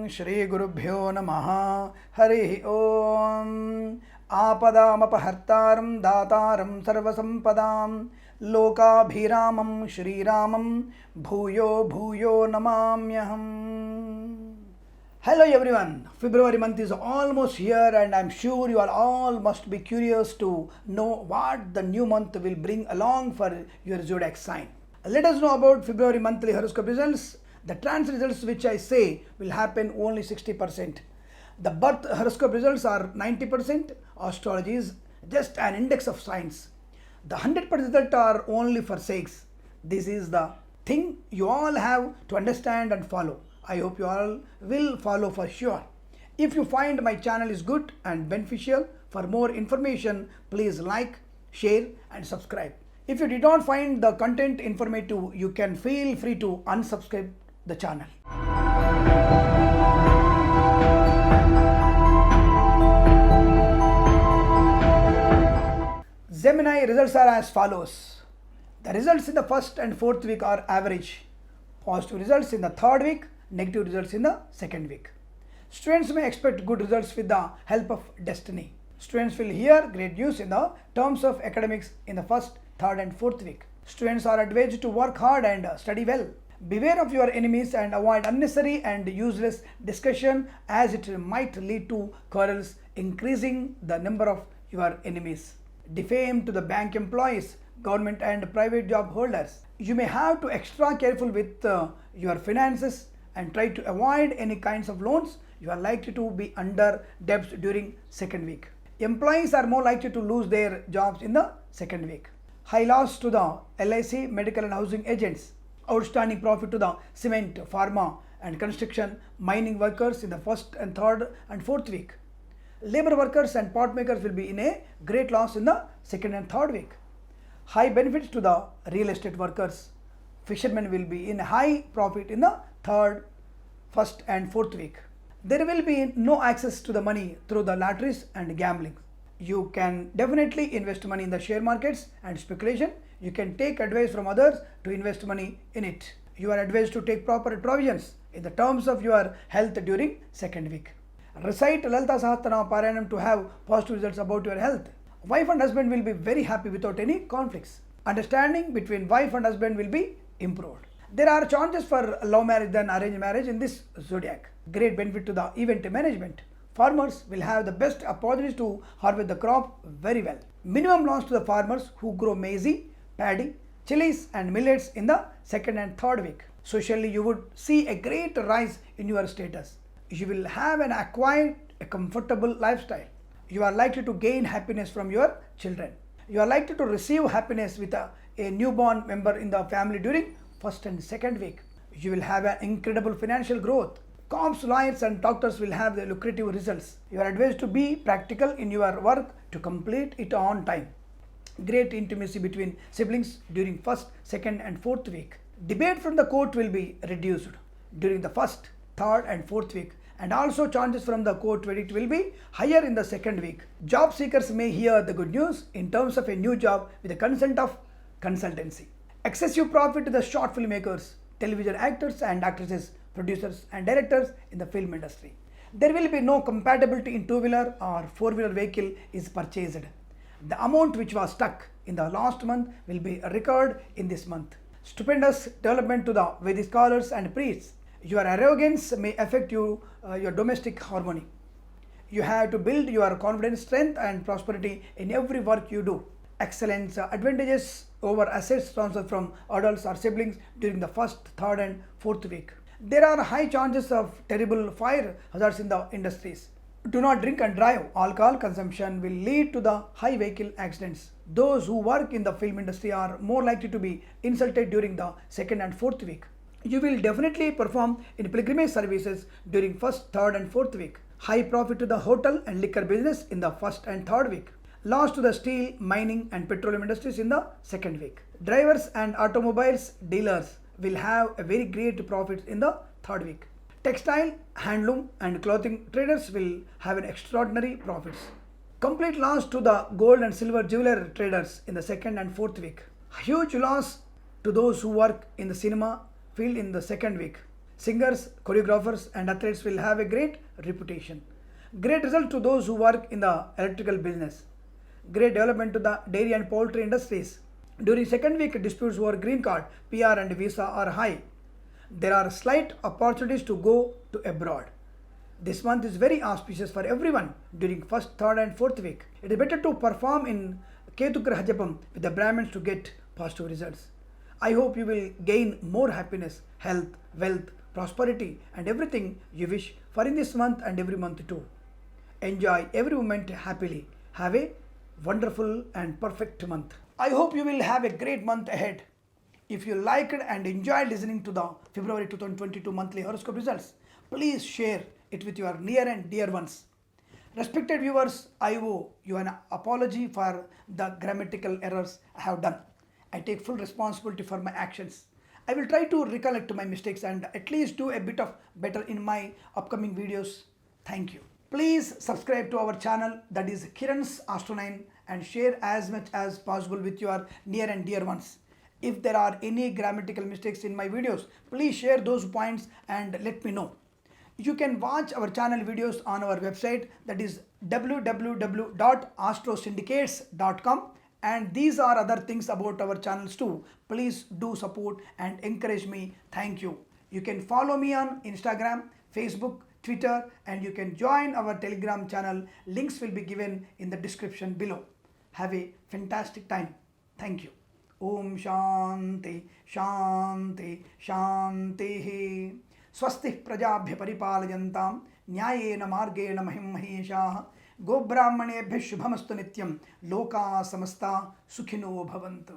श्रीगुरुभ्यो नमः। हरिः ओम्। आपदामपहर्तारं दातारं सर्वसम्पदां लोकाभिरामं श्रीरामं भूयो भूयो नमाम्यहम्. Hello everyone, February month is almost here and I'm sure you all must be curious to know what the new month will bring along for your zodiac sign. Let us know about February monthly horoscope results. The trans results which I say will happen only 60%. The birth horoscope results are 90%. Astrology is just an index of signs. The 100% results are only for sakes. This is the thing you all have to understand and follow. I hope you all will follow for sure. If you find my channel is good and beneficial, for more information, please like, share and subscribe. If you did not find the content informative, you can feel free to unsubscribe the channel. Gemini results are as follows. The results in the first and fourth week are average. Positive results in the third week, negative results in the second week. Students may expect good results with the help of destiny. Students will hear great news in the terms of academics in the first, third and fourth week. Students are advised to work hard and study well. Beware of your enemies and avoid unnecessary and useless discussion as it might lead to quarrels, increasing the number of your enemies. Defame to the bank employees, government and private job holders. You may have to extra careful with your finances and try to avoid any kinds of loans. You are likely to be under debts during second week. Employees are more likely to lose their jobs in the second week. High loss to the LIC, medical and housing agents. Outstanding profit to the cement, pharma and construction, mining workers in the first and third and fourth week. Labor workers and pot makers will be in a great loss in the second and third week. High benefits to the real estate workers. Fishermen will be in high profit in the third, first and fourth week. There will be no access to the money through the lotteries and gambling. You can definitely invest money in the share markets and speculation. You can take advice from others to invest money in it. You are advised to take proper provisions in the terms of your health during second week. Recite Lalita Sahasranama Parayanam to have positive results about your health. Wife and husband will be very happy without any conflicts. Understanding between wife and husband will be improved. There are chances for love marriage than arranged marriage in this zodiac. Great benefit to the event management. Farmers will have the best opportunities to harvest the crop very well. Minimum loss to the farmers who grow maize, paddy, chilies and millets in the second and third week. Socially, you would see a great rise in your status. You will have and acquire a comfortable lifestyle. You are likely to gain happiness from your children. You are likely to receive happiness with a newborn member in the family during first and second week. You will have an incredible financial growth. Cops, lawyers and doctors will have the lucrative results. You are advised to be practical in your work to complete it on time. Great intimacy between siblings during first, second and fourth week. Debate from the court will be reduced during the first, third and fourth week, and also chances from the court verdict will be higher in the second week. Job seekers may hear the good news in terms of a new job with the consent of consultancy. Excessive profit to the short filmmakers, television actors and actresses, producers and directors in the film industry. There will be no compatibility in two-wheeler or four-wheeler vehicle is purchased. The amount which was stuck in the last month will be recorded in this month. Stupendous development to the Vedic scholars and priests. Your arrogance may affect your domestic harmony. You have to build your confidence, strength and prosperity in every work you do. Excellence advantages over assets transferred from adults or siblings during the first, third and fourth week. There are high chances of terrible fire hazards in the industries. Do not drink and drive. Alcohol consumption will lead to the high vehicle accidents. Those who work in the film industry are more likely to be insulted during the second and fourth week. You will definitely perform in pilgrimage services during first, third and fourth week. High profit to the hotel and liquor business in the first and third week. Loss to the steel, mining and petroleum industries in the second week. Drivers and automobiles dealers will have a very great profit in the third week. Textile, handloom and clothing traders will have an extraordinary profits. Complete loss to the gold and silver jeweler traders in the second and fourth week. Huge loss to those who work in the cinema field in the second week. Singers, choreographers, and athletes will have a great reputation. Great result to those who work in the electrical business. Great development to the dairy and poultry industries. During second week, disputes over green card, PR, and visa are high. There are slight opportunities to go to abroad. This month is very auspicious for everyone during first, third, and fourth week. It is better to perform in Ketugraha Japam with the Brahmins to get positive results. I hope you will gain more happiness, health, wealth, prosperity, and everything you wish for in this month and every month too. Enjoy every moment happily. Have a wonderful and perfect month. I hope you will have a great month ahead. If you liked and enjoyed listening to the February 2022 monthly horoscope results, please share it with your near and dear ones. Respected viewers, I owe you an apology for the grammatical errors I have done. I take full responsibility for my actions. I will try to recollect my mistakes and at least do a bit of better in my upcoming videos. Thank you. Please subscribe to our channel, that is Kiran's Astro 9, and share as much as possible with your near and dear ones. If there are any grammatical mistakes in my videos, please share those points and let me know. You can watch our channel videos on our website, that is www.astrosyndicates.com, and these are other things about our channels too. Please do support and encourage me. Thank you. You can follow me on Instagram, Facebook, Twitter, and you can join our Telegram channel. Links will be given in the description below. Have a fantastic time. Thank you. Om Shanti Shanti Shanti. स्वस्ति प्रजाभ्य परिपालयन्तां न्यायेन मार्गेण महिं महिषाः गोब्राह्मणेभ्यः शुभमस्तु नित्यं लोकाः समस्ता सुखिनो भवन्तु.